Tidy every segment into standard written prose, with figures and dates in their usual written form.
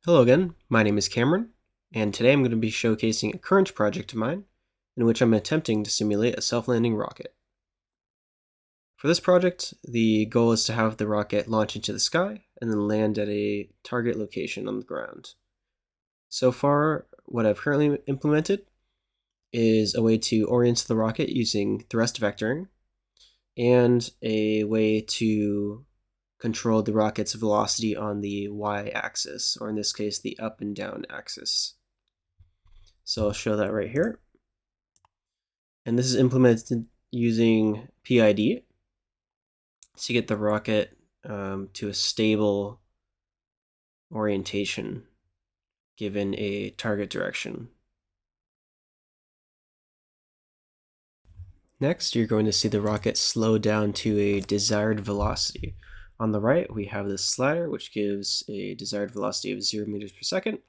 Hello again, my name is Cameron, and today I'm going to be showcasing a current project of mine in which I'm attempting to simulate a self-landing rocket. For this project, the goal is to have the rocket launch into the sky and then land at a target location on the ground. So far, what I've currently implemented is a way to orient the rocket using thrust vectoring and a way to control the rocket's velocity on the y-axis, or in this case, the up and down axis. So I'll show that right here. And this is implemented using PID to get the rocket to a stable orientation given a target direction. Next, you're going to see the rocket slow down to a desired velocity. On the right, we have this slider, which gives a desired velocity of 0 meters per second.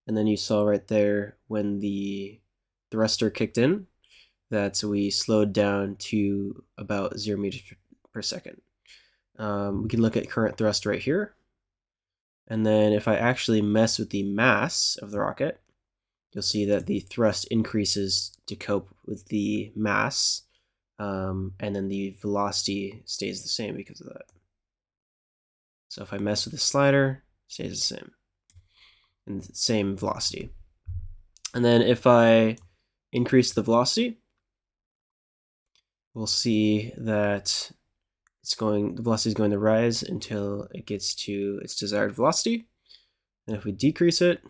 And then you saw right there when the thruster kicked in that we slowed down to about 0 meters per second. We can look at current thrust right here. And then if I actually mess with the mass of the rocket, you'll see that the thrust increases to cope with the mass, and then the velocity stays the same because of that. So if I mess with the slider, it stays the same, and the same velocity. And then if I increase the velocity, we'll see that the velocity is going to rise until it gets to its desired velocity. And if we decrease it,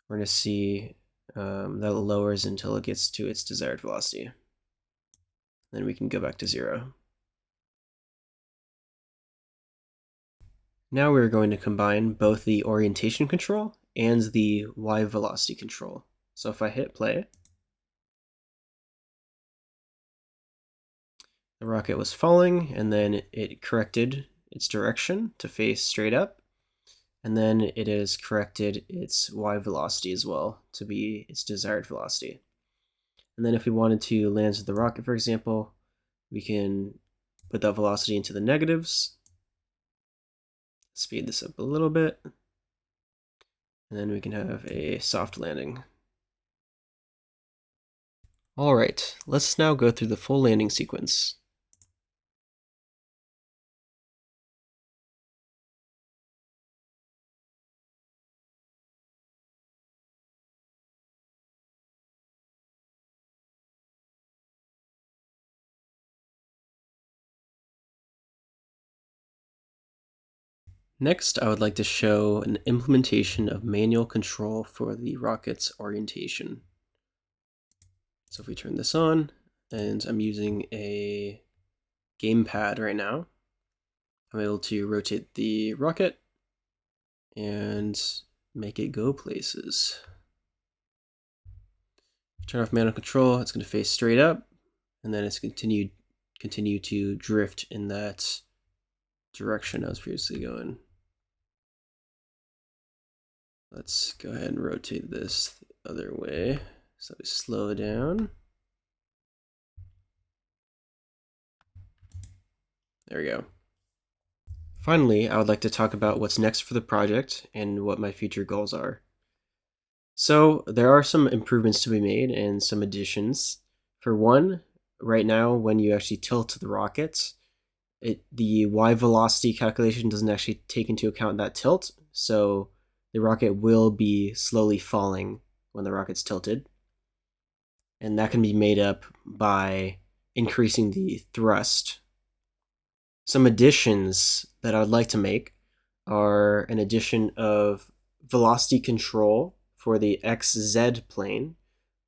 we're going to see that it lowers until it gets to its desired velocity. Then we can go back to 0. Now we're going to combine both the orientation control and the y velocity control. So if I hit play, the rocket was falling, and then it corrected its direction to face straight up, and then it has corrected its y velocity as well to be its desired velocity. And then if we wanted to land the rocket, for example, we can put that velocity into the negatives, speed this up a little bit, and then we can have a soft landing. All right, let's now go through the full landing sequence. Next, I would like to show an implementation of manual control for the rocket's orientation. So if we turn this on, and I'm using a gamepad right now, I'm able to rotate the rocket and make it go places. Turn off manual control, it's going to face straight up, and then it's continue to drift in that direction I was previously going. Let's go ahead and rotate this the other way. So we slow down. There we go. Finally, I would like to talk about what's next for the project and what my future goals are. So there are some improvements to be made and some additions. For one, right now when you actually tilt the rocket, the y velocity calculation doesn't actually take into account that tilt, so the rocket will be slowly falling when the rocket's tilted. And that can be made up by increasing the thrust. Some additions that I would like to make are an addition of velocity control for the XZ plane,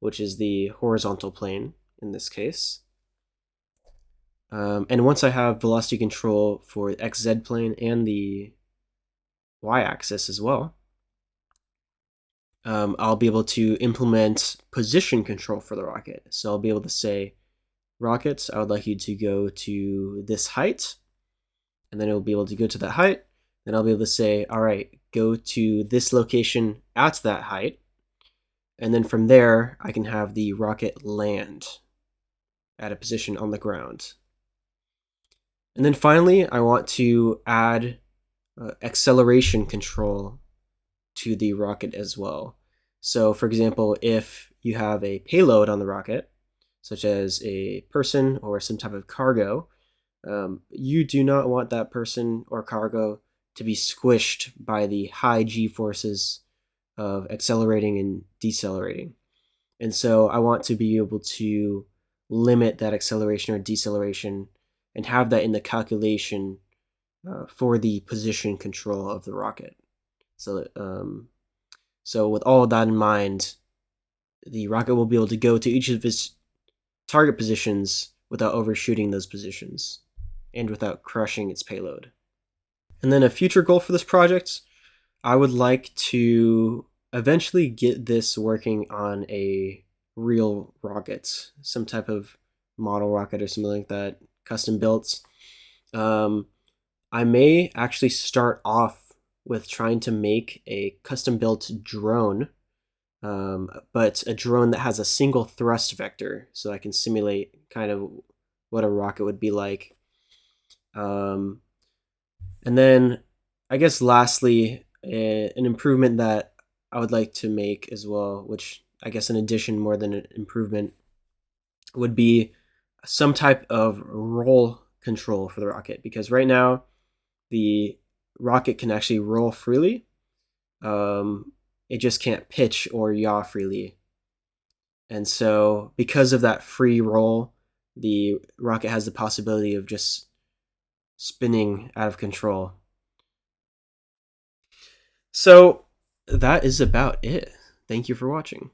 which is the horizontal plane in this case. And once I have velocity control for the XZ plane and the y-axis as well, I'll be able to implement position control for the rocket. So I'll be able to say, rocket, I would like you to go to this height, and then it'll be able to go to that height. Then I'll be able to say, all right, go to this location at that height. And then from there, I can have the rocket land at a position on the ground. And then finally, I want to add acceleration control to the rocket as well. So, for example, if you have a payload on the rocket, such as a person or some type of cargo, you do not want that person or cargo to be squished by the high g forces of accelerating and decelerating. And so I want to be able to limit that acceleration or deceleration and have that in the calculation for the position control of the rocket. So with all of that in mind, the rocket will be able to go to each of its target positions without overshooting those positions and without crushing its payload. And then a future goal for this project, I would like to eventually get this working on a real rocket, some type of model rocket or something like that, custom built. I may actually start off with trying to make a custom built drone, but a drone that has a single thrust vector, so I can simulate kind of what a rocket would be like. And then I guess lastly, an improvement that I would like to make as well, which I guess an addition more than an improvement, would be some type of roll control for the rocket, because right now the rocket can actually roll freely. It just can't pitch or yaw freely. And so because of that free roll, the rocket has the possibility of just spinning out of control. So that is about it. Thank you for watching.